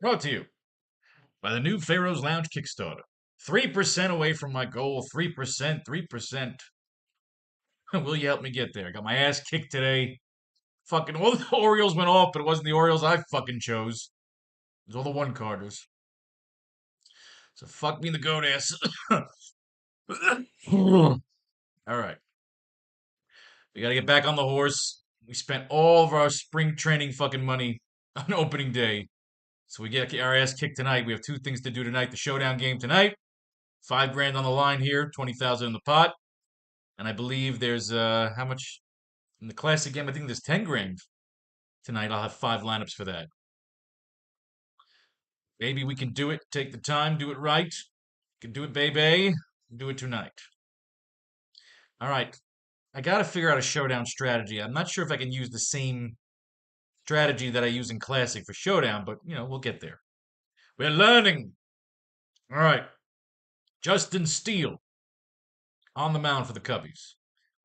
Brought to you by the new Faro's Lounge Kickstarter. 3% away from my goal. 3%, 3%. Will you help me get there? Got my ass kicked today. Fucking all the Orioles went off, but it wasn't the Orioles I fucking chose. It was all the one-carders. So fuck me in the goat ass. All right. We gotta get back on the horse. We spent all of our spring training fucking money on opening day. So we get our ass kicked tonight. We have two things to do tonight. The Showdown game tonight. 5 grand on the line here, 20,000 in the pot. And I believe there's how much in the classic game? I think there's 10 grand tonight. I'll have 5 lineups for that. Maybe we can do it. Take the time, do it right. Can do it, baby. Do it tonight. All right. I got to figure out a showdown strategy. I'm not sure if I can use the same strategy that I use in classic for showdown, but we'll get there. We're learning. All right. Justin Steele on the mound for the Cubbies.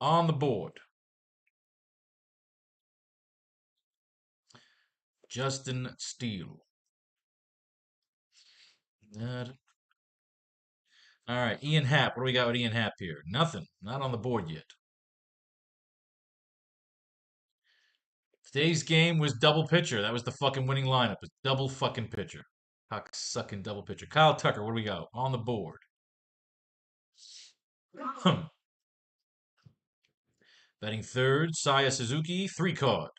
On the board. Justin Steele. All right, Ian Happ. What do we got with Ian Happ here? Nothing. Not on the board yet. Today's game was double pitcher. That was the fucking winning lineup. It's double fucking pitcher. Cock sucking double pitcher. Kyle Tucker. What do we got on the board? Batting third, Saya Suzuki. 3 card.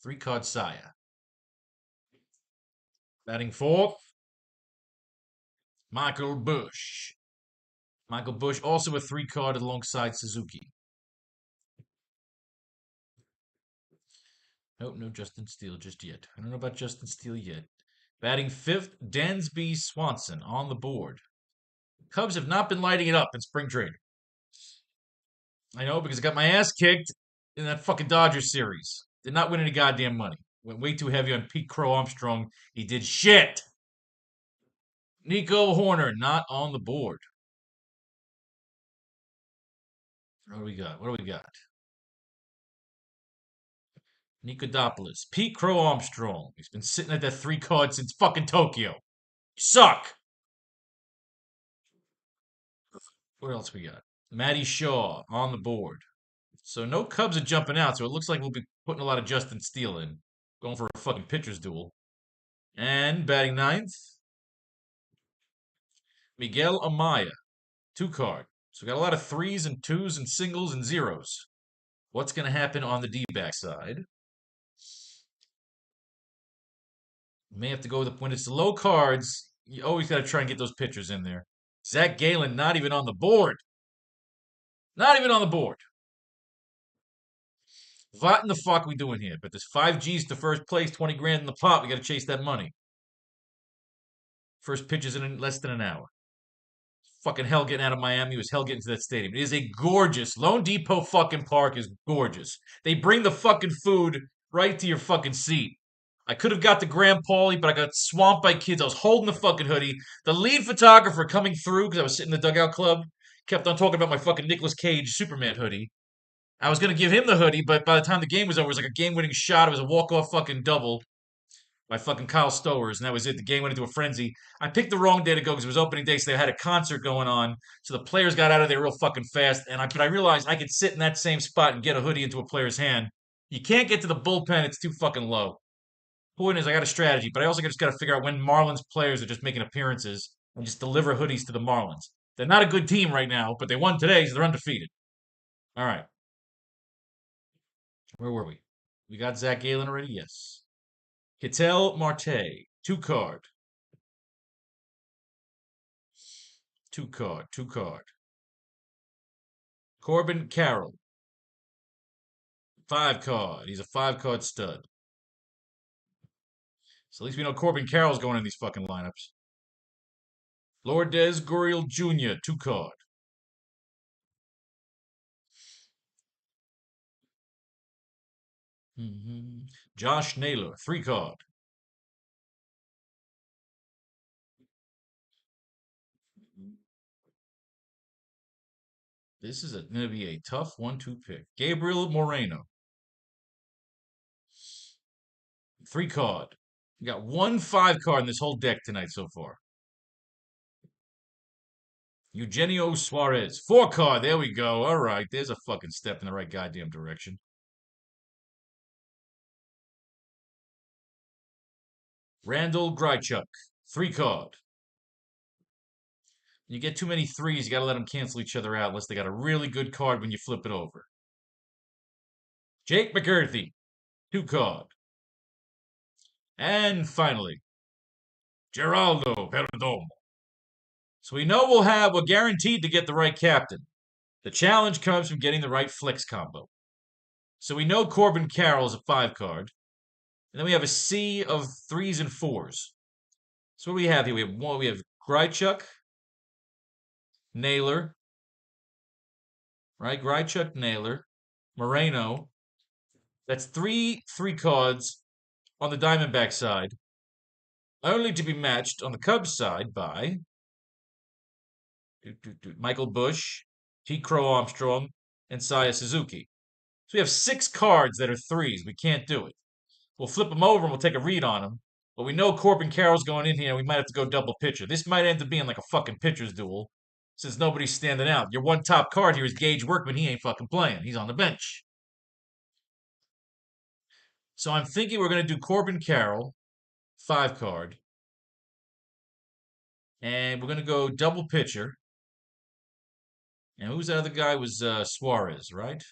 3 card Saya. Batting fourth, Michael Bush. Michael Bush also a 3 card alongside Suzuki. Nope, no Justin Steele just yet. I don't know about Justin Steele yet. Batting fifth, Dansby Swanson on the board. Cubs have not been lighting it up in spring training. I know because I got my ass kicked in that fucking Dodgers series. Did not win any goddamn money. Went way too heavy on Pete Crow Armstrong. He did shit. Nico Horner not on the board. What do we got? What do we got? Nikodopoulos. Pete Crow Armstrong. He's been sitting at that 3 card since fucking Tokyo. Suck. What else we got? Matty Shaw on the board. So no Cubs are jumping out, so it looks like we'll be putting a lot of Justin Steele in. Going for a fucking pitcher's duel. And batting ninth, Miguel Amaya. 2 card. So we got a lot of 3s and 2s and singles and zeros. What's going to happen on the D-back side? May have to go with when it's the low cards. You always got to try and get those pitchers in there. Zach Gallen not even on the board. Not even on the board. What in the fuck we doing here? But there's 5 Gs to first place, 20 grand in the pot. We got to chase that money. First pitch is in less than an hour. Fucking hell getting out of Miami. It was hell getting to that stadium. It is a gorgeous Lone Depot fucking park is gorgeous. They bring the fucking food right to your fucking seat. I could have got the Grand Pauly, but I got swamped by kids. I was holding the fucking hoodie. The lead photographer coming through because I was sitting in the dugout club kept on talking about my fucking Nicolas Cage Superman hoodie. I was gonna give him the hoodie, but by the time the game was over, it was like a game-winning shot. It was a walk-off fucking double by fucking Kyle Stowers, and that was it. The game went into a frenzy. I picked the wrong day to go because it was opening day, so they had a concert going on. So the players got out of there real fucking fast, but I realized I could sit in that same spot and get a hoodie into a player's hand. You can't get to the bullpen; it's too fucking low. Point is, I got a strategy, but I also just got to figure out when Marlins players are just making appearances and just deliver hoodies to the Marlins. They're not a good team right now, but they won today, so they're undefeated. All right. Where were we? We got Zach Gallen already? Yes. Ketel Marte. 2 card. 2 card. 2 card. Corbin Carroll. 5 card. He's a 5 card stud. So at least we know Corbin Carroll's going in these fucking lineups. Lourdes Gurriel Jr. 2 card. Josh Naylor. 3 card. This is going to be a tough 1-2 pick. Gabriel Moreno. 3 card. We got 1 5 card in this whole deck tonight so far. Eugenio Suarez. 4 card. There we go. All right. There's a fucking step in the right goddamn direction. Randall Grichuk. 3 card. You get too many threes, you got to let them cancel each other out unless they got a really good card when you flip it over. Jake McCarthy. 2 card. And finally, Geraldo Perdomo. So we're guaranteed to get the right captain. The challenge comes from getting the right flex combo. So we know Corbin Carroll's a 5 card. And then we have a sea of 3s and 4s. So what do we have here? We have Grichuk, Naylor, right? Grichuk, Naylor, Moreno. That's 3 cards on the Diamondback side, only to be matched on the Cubs side by Michael Bush, T. Crow Armstrong, and Saya Suzuki. So we have 6 cards that are 3s. We can't do it. We'll flip them over and we'll take a read on them. But we know Corbin Carroll's going in here and we might have to go double pitcher. This might end up being like a fucking pitcher's duel since nobody's standing out. Your one top card here is Gage Workman. He ain't fucking playing. He's on the bench. So I'm thinking we're going to do Corbin Carroll, 5 card. And we're going to go double pitcher. And who's that other guy? Was Suarez, right?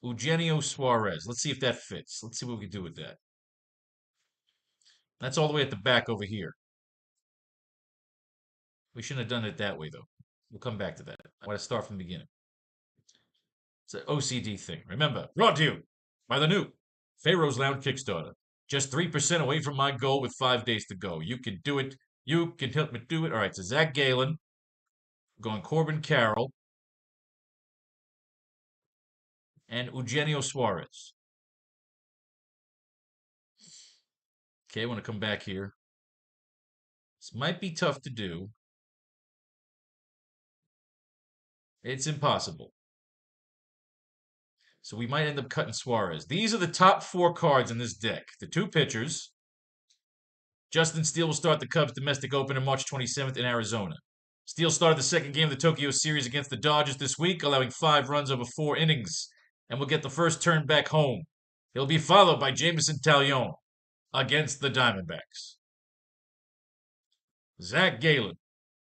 Eugenio Suarez. Let's see if that fits. Let's see what we can do with that. That's all the way at the back over here. We shouldn't have done it that way, though. We'll come back to that. I want to start from the beginning. It's an OCD thing. Remember, brought to you by the new Faro's Lounge Kickstarter. Just 3% away from my goal with 5 days to go. You can do it. You can help me do it. All right, so Zach Gallen. Going Corbin Carroll. And Eugenio Suarez. Okay, I want to come back here. This might be tough to do. It's impossible. So we might end up cutting Suarez. These are the top 4 cards in this deck. The 2 pitchers. Justin Steele will start the Cubs domestic opener March 27th in Arizona. Steele started the second game of the Tokyo series against the Dodgers this week, allowing 5 runs over 4 innings, and will get the first turn back home. He'll be followed by Jameson Taillon against the Diamondbacks. Zach Gallen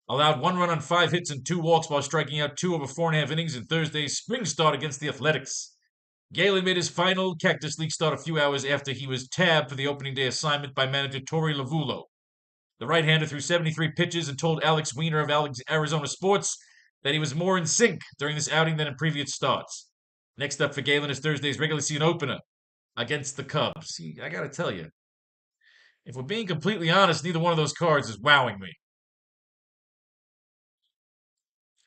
allowed 1 run on 5 hits and 2 walks while striking out 2 over 4.5 innings in Thursday's spring start against the Athletics. Gallen made his final Cactus League start a few hours after he was tabbed for the opening day assignment by manager Torey Lovullo. The right-hander threw 73 pitches and told Alex Weiner of Arizona Sports that he was more in sync during this outing than in previous starts. Next up for Gallen is Thursday's regular season opener against the Cubs. See, I gotta tell you, if we're being completely honest, neither one of those cards is wowing me.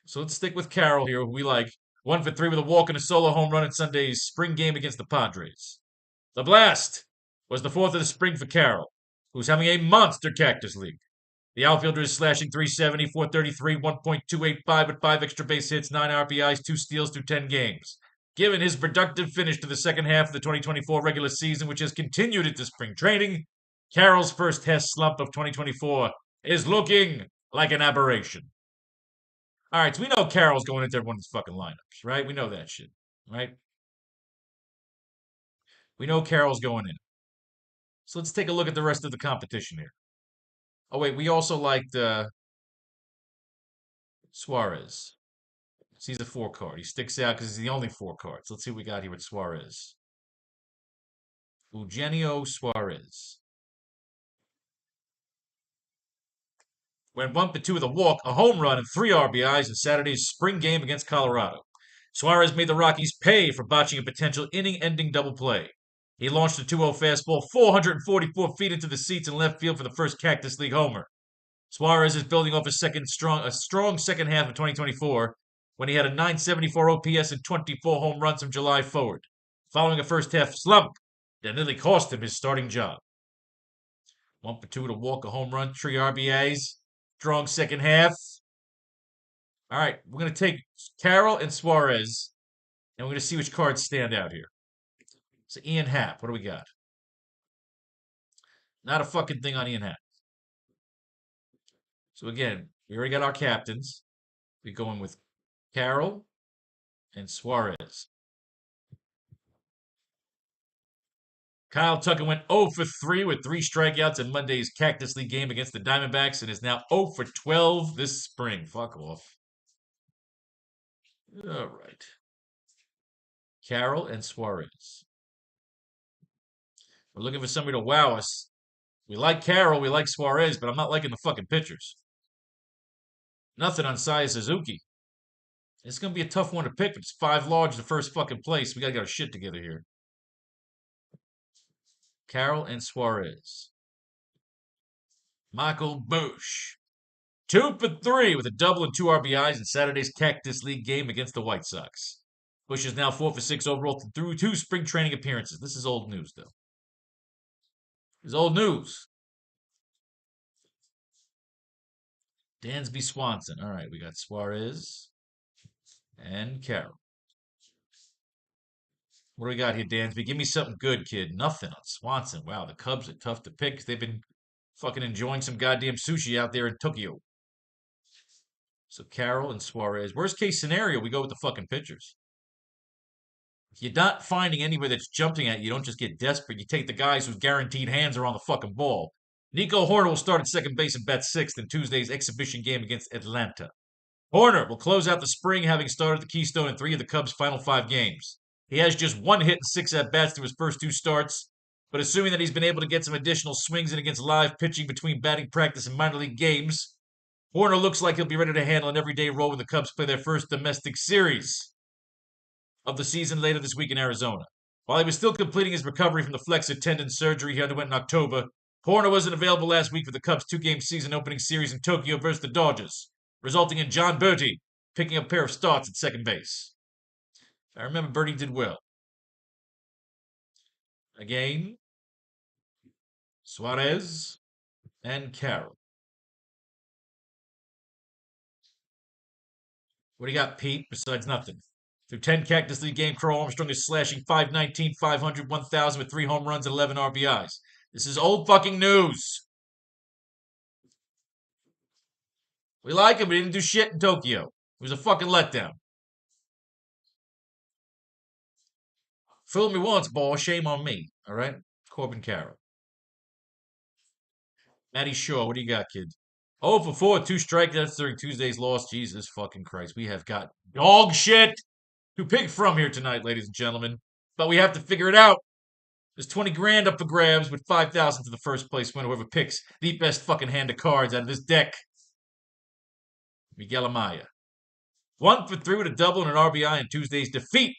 So let's stick with Carroll here, who we like. 1 for 3 with a walk and a solo home run in Sunday's spring game against the Padres. The blast was the 4th of the spring for Carroll, who's having a monster Cactus League. The outfielder is slashing 370, 433, 1.285 with 5 extra base hits, 9 RBIs, 2 steals through 10 games. Given his productive finish to the second half of the 2024 regular season, which has continued into spring training, Carroll's first test slump of 2024 is looking like an aberration. All right, so we know Carroll's going into everyone's fucking lineups, right? We know that shit, right? We know Carroll's going in. So let's take a look at the rest of the competition here. Oh, wait, we also liked Suarez. He's a 4 card. He sticks out because he's the only 4 cards. Let's see what we got here with Suarez. Eugenio Suarez. Went 1 for 2 with a walk, a home run, and 3 RBIs in Saturday's spring game against Colorado. Suarez made the Rockies pay for botching a potential inning-ending double play. He launched a 2-0 fastball 444 feet into the seats in left field for the first Cactus League homer. Suarez is building off a strong second half of 2024 when he had a 974 OPS and 24 home runs from July forward, following a first half slump that nearly cost him his starting job. 1 for 2 to walk, a home run, 3 RBIs, strong second half. All right, we're going to take Carroll and Suarez, and we're going to see which cards stand out here. So Ian Happ, what do we got? Not a fucking thing on Ian Happ. So again, we already got our captains. We're going with Carroll and Suarez. Kyle Tucker went 0 for 3 with 3 strikeouts in Monday's Cactus League game against the Diamondbacks and is now 0 for 12 this spring. Fuck off. All right. Carroll and Suarez. We're looking for somebody to wow us. We like Carroll, we like Suarez, but I'm not liking the fucking pitchers. Nothing on Saya Suzuki. It's going to be a tough one to pick, but it's 5 large the first fucking place. We got to get our shit together here. Carroll and Suarez. Michael Bush. 2 for 3 with a double and 2 RBIs in Saturday's Cactus League game against the White Sox. Bush is now 4 for 6 overall through 2 spring training appearances. This is old news, though. This is old news. Dansby Swanson. All right, we got Suarez and Carroll. What do we got here, Dansby? Give me something good, kid. Nothing on Swanson. Wow, the Cubs are tough to pick because they've been fucking enjoying some goddamn sushi out there in Tokyo. So Carroll and Suarez. Worst case scenario, we go with the fucking pitchers. If you're not finding anybody that's jumping at you, you don't just get desperate. You take the guys whose guaranteed hands are on the fucking ball. Nico Hoerner will start at second base and bat sixth in Tuesday's exhibition game against Atlanta. Hoerner will close out the spring having started the Keystone in 3 of the Cubs' final 5 games. He has just 1 hit and 6 at-bats through his first 2 starts, but assuming that he's been able to get some additional swings in against live pitching between batting practice and minor league games, Hoerner looks like he'll be ready to handle an everyday role when the Cubs play their first domestic series of the season later this week in Arizona. While he was still completing his recovery from the flexor tendon surgery he underwent in October, Hoerner wasn't available last week for the Cubs' 2-game season opening series in Tokyo versus the Dodgers, resulting in John Berti picking up a pair of starts at second base. I remember Berti did well. Again, Suarez and Carroll. What do you got, Pete, besides nothing? Through 10 Cactus League games, Crow Armstrong is slashing 519, 500, 1,000 with 3 home runs and 11 RBIs. This is old fucking news. We like him, but he didn't do shit in Tokyo. It was a fucking letdown. Fool me once, boy. Shame on me. All right? Corbin Carroll. Matty Shaw, what do you got, kid? 0 for 4, 2 strikeouts during Tuesday's loss. Jesus fucking Christ. We have got dog shit to pick from here tonight, ladies and gentlemen. But we have to figure it out. There's 20 grand up for grabs with 5,000 to the first place winner, whoever picks the best fucking hand of cards out of this deck. Miguel Amaya. 1 for 3 with a double and an RBI in Tuesday's defeat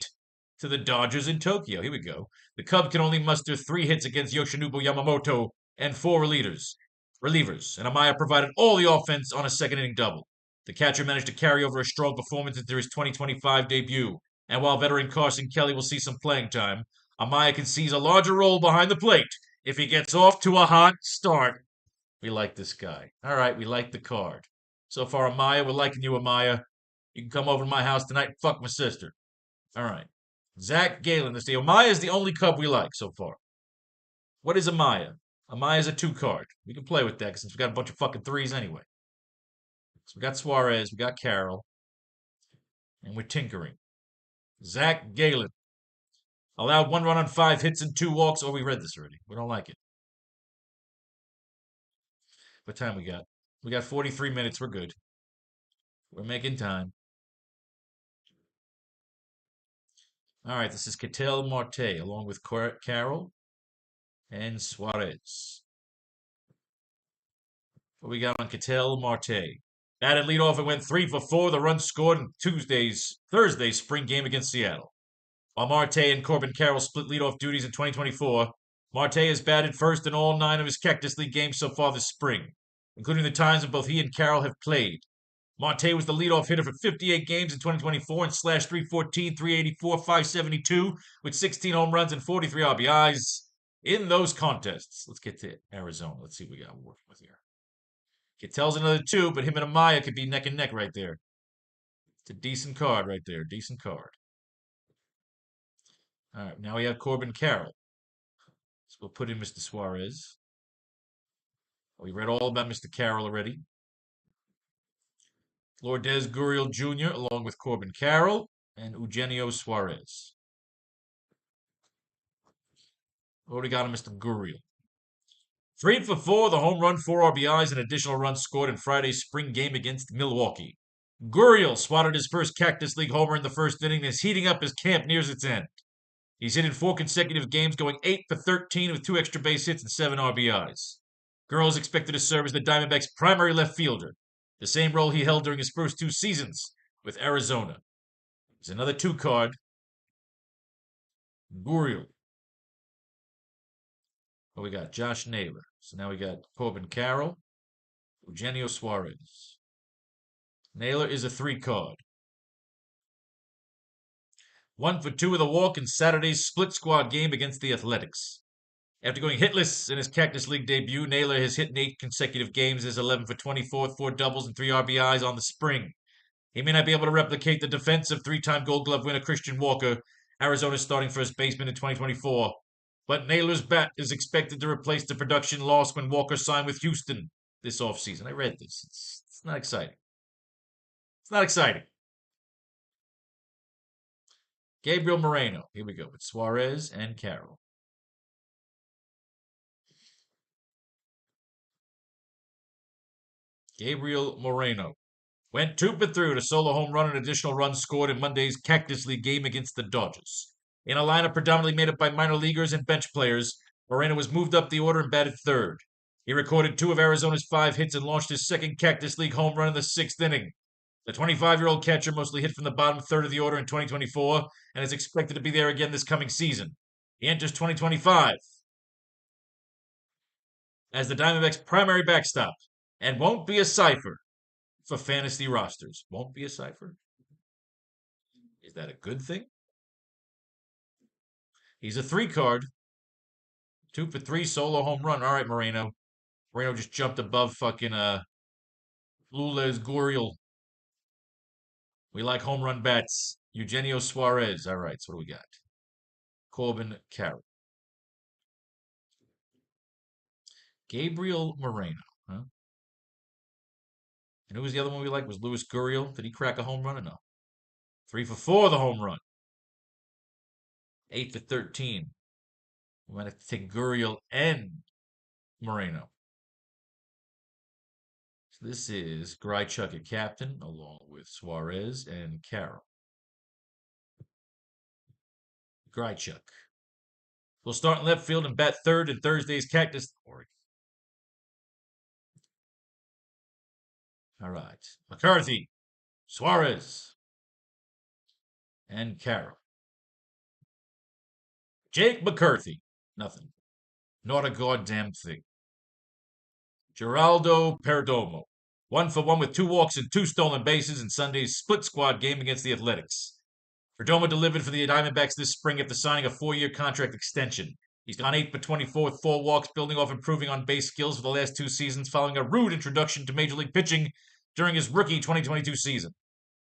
to the Dodgers in Tokyo. Here we go. The Cubs can only muster 3 hits against Yoshinobu Yamamoto and 4 relievers. And Amaya provided all the offense on a second inning double. The catcher managed to carry over a strong performance into his 2025 debut, and while veteran Carson Kelly will see some playing time, Amaya can seize a larger role behind the plate if he gets off to a hot start. We like this guy. All right, we like the card. So far, Amaya, we're liking you, Amaya. You can come over to my house tonight and fuck my sister. All right. Zach Galen, this day. Amaya is the only Cub we like so far. What is Amaya? Amaya is a 2 card. We can play with that since we got a bunch of fucking 3s anyway. So we got Suarez, we got Carroll, and we're tinkering. Zach Galen. Allowed 1 run on 5 hits and 2 walks. Oh, we read this already. We don't like it. What time we got? We got 43 minutes. We're good. We're making time. All right, this is Ketel Marte along with Carroll and Suarez. What we got on Ketel Marte? Batted leadoff and went 3 for 4. The run scored in Thursday's spring game against Seattle. While Marte and Corbin Carroll split leadoff duties in 2024, Marte has batted first in all 9 of his Cactus League games so far this spring, including the times when both he and Carroll have played. Marte was the leadoff hitter for 58 games in 2024 and slashed 314, 384, 572 with 16 home runs and 43 RBIs in those contests. Let's get to Arizona. Let's see what we got working with here. Ketel's another 2, but him and Amaya could be neck and neck right there. It's a decent card right there. Decent card. All right, now we have Corbin Carroll. So we'll put in Mr. Suarez. We read all about Mr. Carroll already. Lourdes Gurriel Jr. along with Corbin Carroll and Eugenio Suarez. What do we got on Mr. Gurriel? 3 for 4, the home run, 4 RBIs, and additional runs scored in Friday's spring game against Milwaukee. Gurriel swatted his first Cactus League homer in the first inning and is heating up as camp nears its end. He's hit in 4 consecutive games, going 8 for 13 with 2 extra base hits and 7 RBIs. Gurriel is expected to serve as the Diamondbacks' primary left fielder, the same role he held during his first 2 seasons with Arizona. Here's another 2 card. Gurriel. What we got? Josh Naylor. So now we got Corbin Carroll, Eugenio Suarez. Naylor is a 3 card. 1 for 2 with a walk in Saturday's split squad game against the Athletics. After going hitless in his Cactus League debut, Naylor has hit in 8 consecutive games, is 11 for 24, 4 doubles and 3 RBIs on the spring. He may not be able to replicate the defensive 3-time Gold Glove winner Christian Walker, Arizona's starting first baseman in 2024, but Naylor's bat is expected to replace the production lost when Walker signed with Houston this offseason. I read this. It's not exciting. It's not exciting. Gabriel Moreno. Here we go with Suarez and Carroll. Gabriel Moreno went 2 for 3 with a solo home run and additional runs scored in Monday's Cactus League game against the Dodgers. In a lineup predominantly made up by minor leaguers and bench players, Moreno was moved up the order and batted third. He recorded 2 of Arizona's 5 hits and launched his second Cactus League home run in the 6th inning. The 25-year-old catcher mostly hit from the bottom third of the order in 2024 and is expected to be there again this coming season. He enters 2025 as the Diamondbacks' primary backstop and won't be a cipher for fantasy rosters. Won't be a cipher? Is that a good thing? He's a 3 card. 2 for 3 solo home run. All right, Moreno. Moreno just jumped above fucking Lourdes Gurriel. We like home run bats. Eugenio Suarez. All right, so what do we got? Corbin Carroll. Gabriel Moreno. Huh? And who was the other one we liked? Was Lourdes Gurriel? Did he crack a home run or no? 3 for 4 the home run. 8 for 13. We might have to take Gurriel and Moreno. So this is Grichuk at captain, along with Suarez and Carroll. Grichuk will start in left field and bat third in Thursday's Cactus. All right. McCarthy, Suarez, and Carroll. Jake McCarthy. Nothing. Not a goddamn thing. Geraldo Perdomo. 1 for 1 with 2 walks and 2 stolen bases in Sunday's split squad game against the Athletics. Perdomo delivered for the Diamondbacks this spring after signing a 4-year contract extension. He's gone 8 for 24 with 4 walks, building off improving on base skills for the last 2 seasons following a rude introduction to Major League pitching during his rookie 2022 season.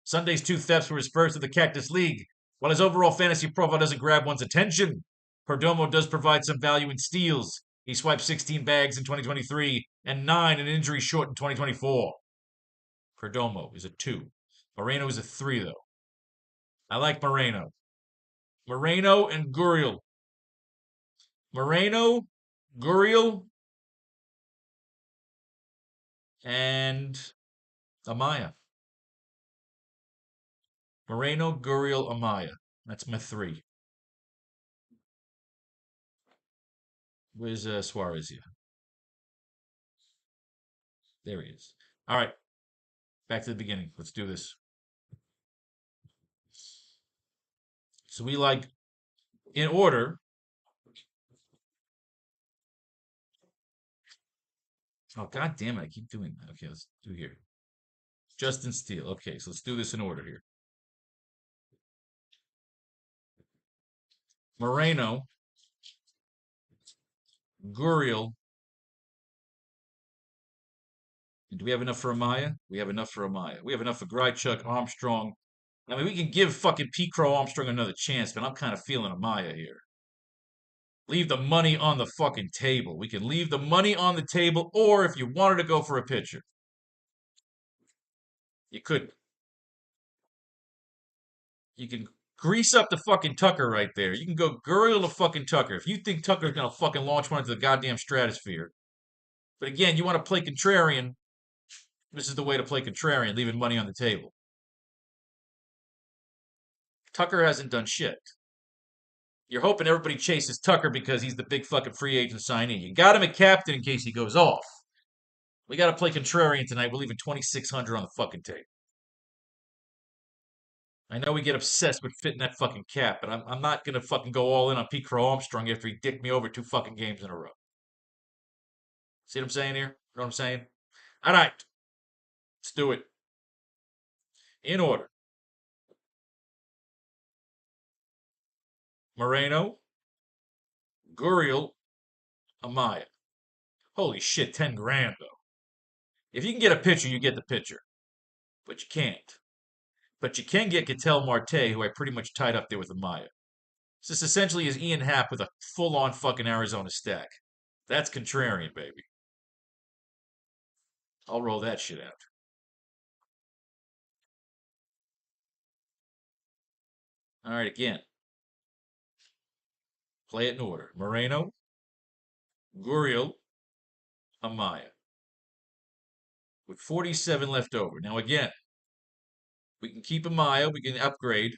Sunday's 2 thefts were his first of the Cactus League. While his overall fantasy profile doesn't grab one's attention, Perdomo does provide some value in steals. He swiped 16 bags in 2023 and 9 in injury short in 2024. Perdomo is a 2. Moreno is a 3, though. I like Moreno. Moreno and Gurriel. Moreno, Gurriel, and Amaya. Moreno, Gurriel, Amaya. That's my 3. Where's Suarez here? There he is. All right. Back to the beginning. Let's do this. So we like, in order, oh, god damn it, I keep doing that. Okay, let's do here. Justin Steele. Okay, so let's do this in order here. Moreno, Gurriel. And do we have enough for Amaya? We have enough for Amaya. We have enough for Grichuk, Armstrong. I mean, we can give fucking Pete Crow Armstrong another chance, but I'm kind of feeling Amaya here. Leave the money on the fucking table. We can leave the money on the table, or if you wanted to go for a pitcher, you could. You can grease up the fucking Tucker right there. You can go Gurriel to fucking Tucker. If you think Tucker's gonna fucking launch one into the goddamn stratosphere. But again, you want to play contrarian. This is the way to play contrarian, leaving money on the table. Tucker hasn't done shit. You're hoping everybody chases Tucker because he's the big fucking free agent signee. You got him at captain in case he goes off. We got to play contrarian tonight. We're leaving 2,600 on the fucking table. I know we get obsessed with fitting that fucking cap, but I'm not gonna fucking go all in on Pete Crow Armstrong after he dicked me over 2 fucking games in a row. See what I'm saying here? You know what I'm saying? All right, let's do it in order. Moreno, Gurriel, Amaya. Holy shit, 10 grand though. If you can get a pitcher, you get the pitcher, but you can't. But you can get Ketel Marte, who I pretty much tied up there with Amaya. So this essentially is Ian Happ with a full-on fucking Arizona stack. That's contrarian, baby. I'll roll that shit out. All right, again. Play it in order. Moreno, Gurriel, Amaya. With 47 left over. Now, again, we can keep Amaya. We can upgrade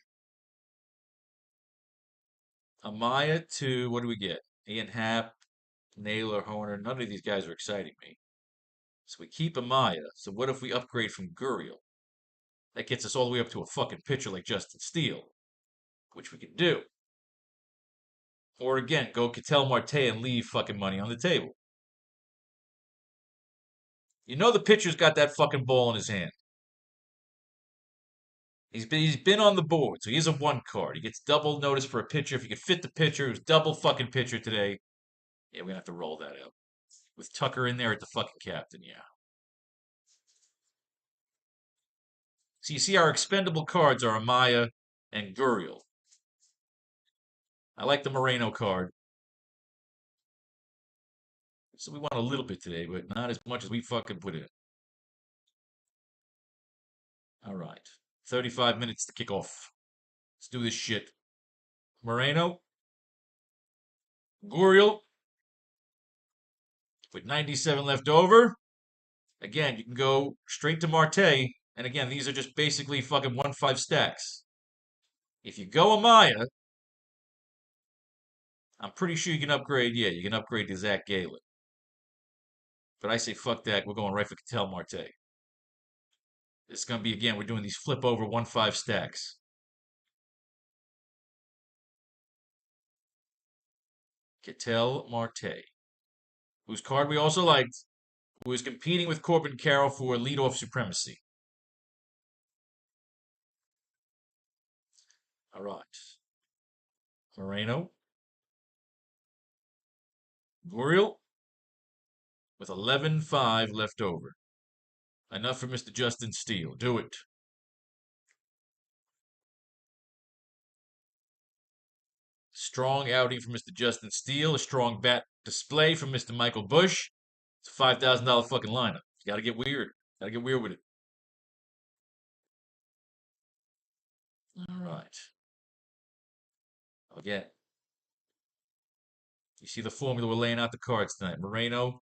Amaya to, what do we get? Ian Happ, Naylor, Horner. None of these guys are exciting me. So we keep Amaya. So what if we upgrade from Gurriel? That gets us all the way up to a fucking pitcher like Justin Steele, which we can do. Or again, go Ketel Marte and leave fucking money on the table. You know the pitcher's got that fucking ball in his hand. He's been on the board, so he has a 1 card. He gets double notice for a pitcher. If you could fit the pitcher, it was double fucking pitcher today. Yeah, we're gonna have to roll that out. With Tucker in there at the fucking captain, yeah. So you see our expendable cards are Amaya and Gurriel. I like the Moreno card. So we won a little bit today, but not as much as we fucking put in. All right. 35 minutes to kick off. Let's do this shit. Moreno, Gurriel, with 97 left over. Again, you can go straight to Marte. And again, these are just basically fucking 1-5 stacks. If you go Amaya, I'm pretty sure you can upgrade. Yeah, you can upgrade to Zach Gallen. But I say fuck that. We're going right for Ketel Marte. It's going to be, again, we're doing these flip over 1-5 stacks. Ketel Marte, whose card we also liked, who is competing with Corbin Carroll for leadoff supremacy. All right. Moreno. Gurriel with 11-5 left over. Enough for Mr. Justin Steele. Do it. Strong outing from Mr. Justin Steele. A strong bat display from Mr. Michael Bush. It's a $5,000 fucking lineup. You gotta get weird. Gotta get weird with it. All right. Again, you see the formula we're laying out the cards tonight. Moreno,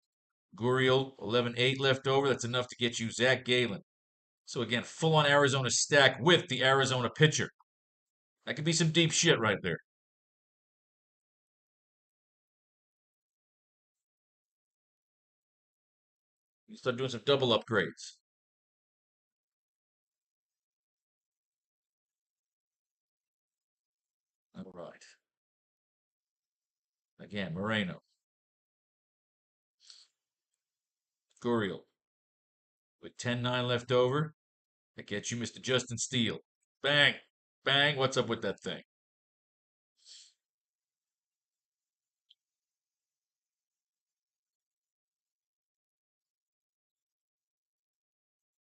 Gurriel, 11-8 left over. That's enough to get you Zach Gallen. So again, full-on Arizona stack with the Arizona pitcher. That could be some deep shit right there. You start doing some double upgrades. All right. Again, Moreno. Gurriel. With 10-9 left over. That gets you Mr. Justin Steele. Bang. Bang. What's up with that thing?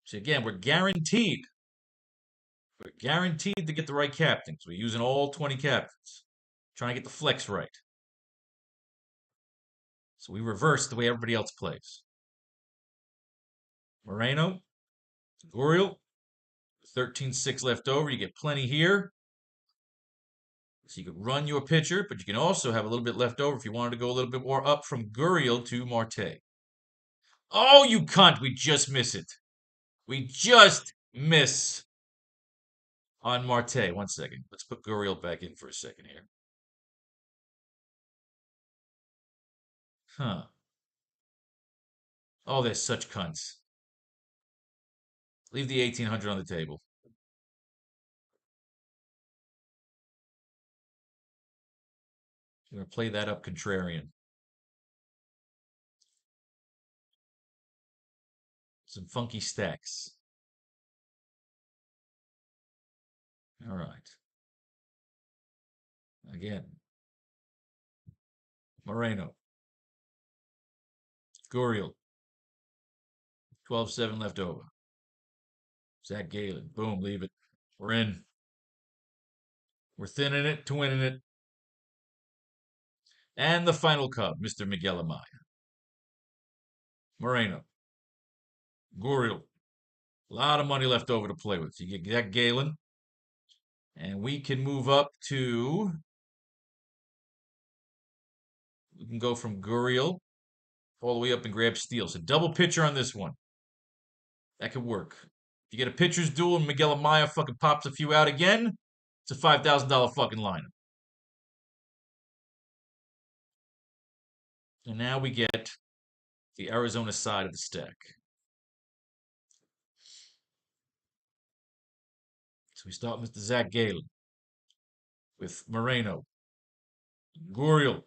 So again, we're guaranteed. We're guaranteed to get the right captains. We're using all 20 captains. Trying to get the flex right. So we reverse the way everybody else plays. Moreno, Guriel, 13-6 left over. You get plenty here. So you could run your pitcher, but you can also have a little bit left over if you wanted to go a little bit more up from Guriel to Marte. Oh, you cunt. We just miss it. We just miss on Marte. 1 second. Let's put Guriel back in for a second here. Huh. Oh, they're such cunts. Leave the 1800 on the table. We're going to play that up contrarian. Some funky stacks. All right. Again. Moreno. Guriel. 12-7 left over. Zach Galen. Boom, leave it. We're in. We're thinning it, twinning it. And the final Cub, Mr. Miguel Amaya. Moreno. Guriel. A lot of money left over to play with. So you get Zach Galen. And we can move up to... We can go from Guriel all the way up and grab Steele. So double pitcher on this one. That could work. If you get a pitcher's duel and Miguel Amaya fucking pops a few out again, it's a $5,000 fucking lineup. And now we get the Arizona side of the stack. So we start with Mr. Zach Galen with Moreno, Guriel,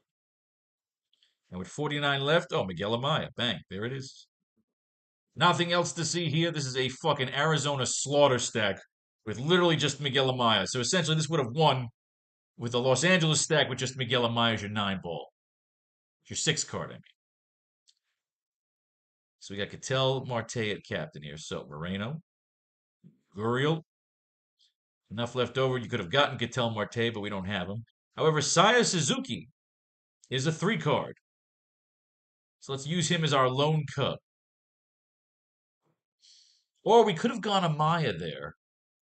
and with 49 left, oh, Miguel Amaya. Bang, there it is. Nothing else to see here. This is a fucking Arizona slaughter stack with literally just Miguel Amaya. So essentially, this would have won with the Los Angeles stack with just Miguel Amaya as your 9-ball. Your 6 card, I mean. So we got Ketel Marte at captain here. So Moreno, Guriel. Enough left over. You could have gotten Ketel Marte, but we don't have him. However, Saya Suzuki is a 3 card. So let's use him as our lone Cub. Or we could have gone Amaya there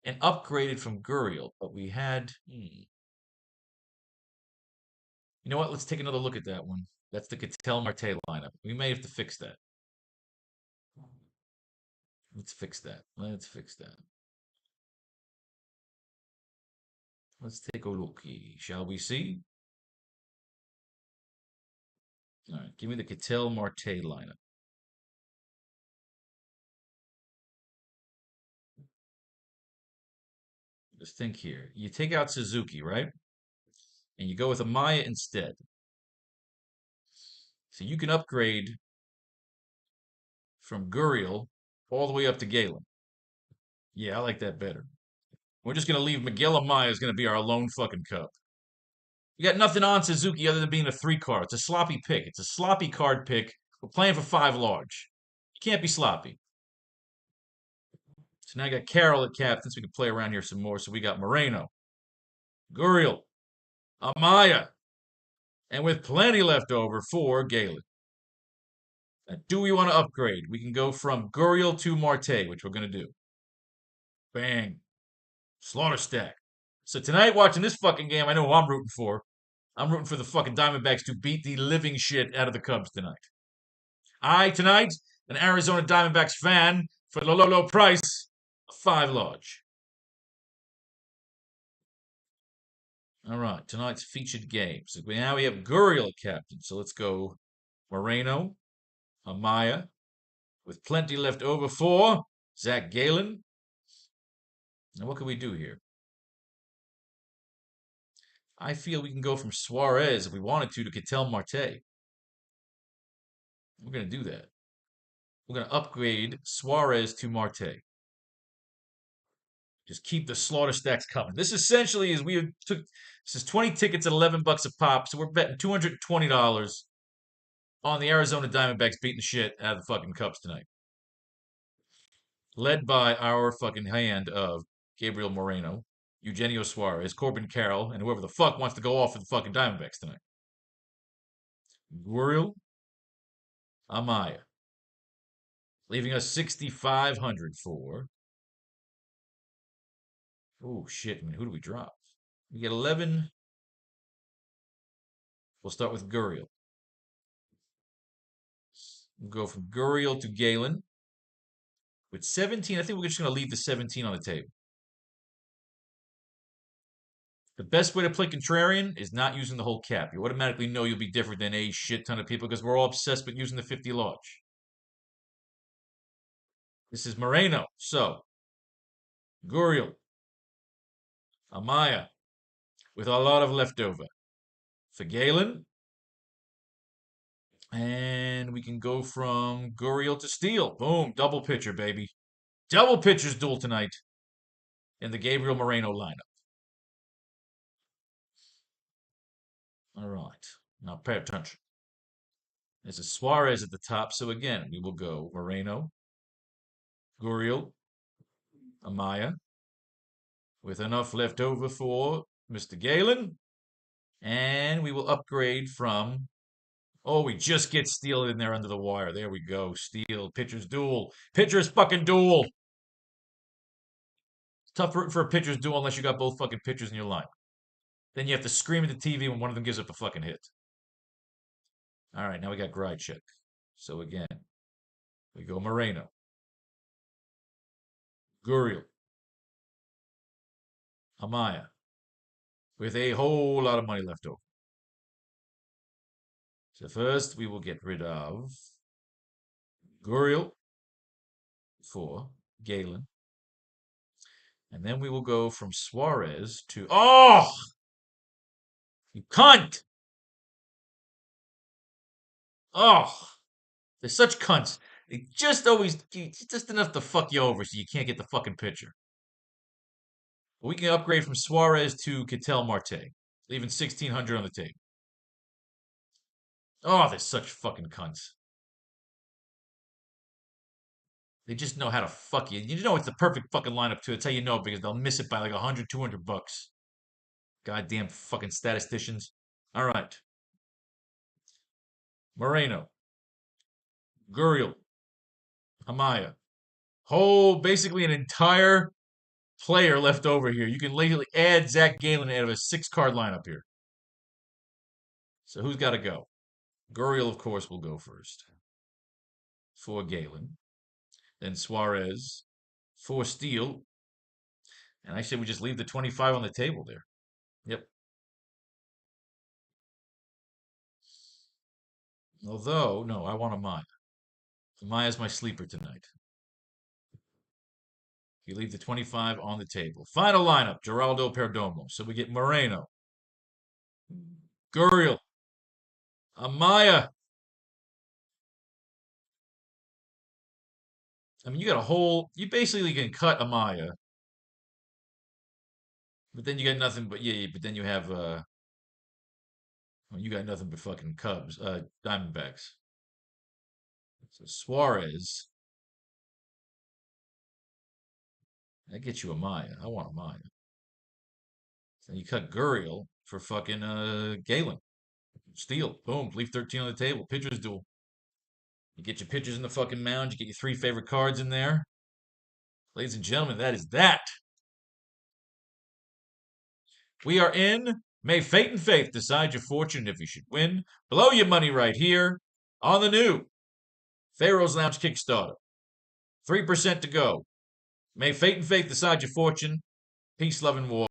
and upgraded from Guriel, but we had... You know what? Let's take another look at that one. That's the Ketel Marte lineup. We may have to fix that. Let's fix that. Let's fix that. Let's take a look. Shall we see? All right, give me the Ketel Marte lineup. Just think here. You take out Suzuki, right? And you go with Amaya instead. So you can upgrade from Guriel all the way up to Galen. Yeah, I like that better. We're just going to leave Miguel Amaya is going to be our lone fucking Cub. You got nothing on Suzuki other than being a 3 card. It's a sloppy pick. It's a sloppy card pick. We're playing for 5 large. You can't be sloppy. So now I got Carroll at captain, so we can play around here some more. So we got Moreno, Guriel, Amaya, and with plenty left over for Galen. Now, do we want to upgrade? We can go from Guriel to Marte, which we're going to do. Bang. Slaughter stack. So tonight, watching this fucking game, I know who I'm rooting for. I'm rooting for the fucking Diamondbacks to beat the living shit out of the Cubs tonight. Tonight, an Arizona Diamondbacks fan for the low price of 5 large. All right, tonight's featured game. So now we have Guriel captain. So let's go Moreno, Amaya, with plenty left over for Zach Galen. Now, what can we do here? I feel we can go from Suarez, if we wanted to Ketel Marte. We're going to do that. We're going to upgrade Suarez to Marte. Just keep the slaughter stacks coming. This essentially is this is 20 tickets at $11 a pop, so we're betting $220 on the Arizona Diamondbacks beating the shit out of the fucking Cubs tonight. Led by our fucking hand of Gabriel Moreno, Eugenio Suarez, Corbin Carroll, and whoever the fuck wants to go off for the fucking Diamondbacks tonight. Guriel, Amaya. Leaving us 6,500 for. Oh, shit. I mean, who do we drop? We get 11. We'll start with Guriel. We'll go from Guriel to Galen. With 17, I think we're just going to leave the 17 on the table. The best way to play Contrarian is not using the whole cap. You automatically know you'll be different than a shit ton of people because we're all obsessed with using the 50 large. This is Moreno. So, Guriel, Amaya, with a lot of leftover. For Galen. And we can go from Guriel to Steele. Boom, double pitcher, baby. Double pitchers duel tonight in the Gabriel Moreno lineup. All right. Now pay attention. There's a Suarez at the top. So again, we will go Moreno, Guriel, Amaya, with enough left over for Mr. Galen. And we will upgrade from. Oh, we just get Steele in there under the wire. There we go. Steele, pitcher's duel. Pitcher's fucking duel. It's tough rooting for a pitcher's duel unless you got both fucking pitchers in your line. Then you have to scream at the TV when one of them gives up a fucking hit. All right, now we got Grychek. So again, we go Moreno, Guriel, Amaya, with a whole lot of money left over. So first, we will get rid of Guriel for Galen. And then we will go from Suarez to... Oh! You cunt! Oh! They're such cunts. They just always... Just enough to fuck you over so you can't get the fucking pitcher. We can upgrade from Suarez to Ketel Marte, leaving 1,600 on the table. Oh, they're such fucking cunts. They just know how to fuck you. You know it's the perfect fucking lineup, too. That's how you know, because they'll miss it by like 100, 200 bucks. Goddamn fucking statisticians. All right. Moreno. Guriel. Amaya. Basically an entire player left over here. You can legally add Zach Galen out of a 6-card lineup here. So who's got to go? Guriel, of course, will go first. For Galen. Then Suarez. For Steele. And I said we just leave the 25 on the table there. Yep. Although, no, I want Amaya. Amaya's my sleeper tonight. You leave the 25 on the table. Final lineup, Geraldo Perdomo. So we get Moreno, Guriel, Amaya. I mean, you got a whole. You basically can cut Amaya, but then you got nothing. But yeah, but then you have. Well, you got nothing but fucking Cubs, Diamondbacks. So Suarez. That gets you Amaya. I want Amaya. So you cut Guriel for fucking Galen. Steele. Boom. Leave 13 on the table. Pitchers duel. You get your pitchers in the fucking mound. You get your 3 favorite cards in there. Ladies and gentlemen, that is that. We are in. May fate and faith decide your fortune if you should win. Blow your money right here on the new Faro's Lounge Kickstarter. 3% to go. May fate and faith decide your fortune. Peace, love, and war.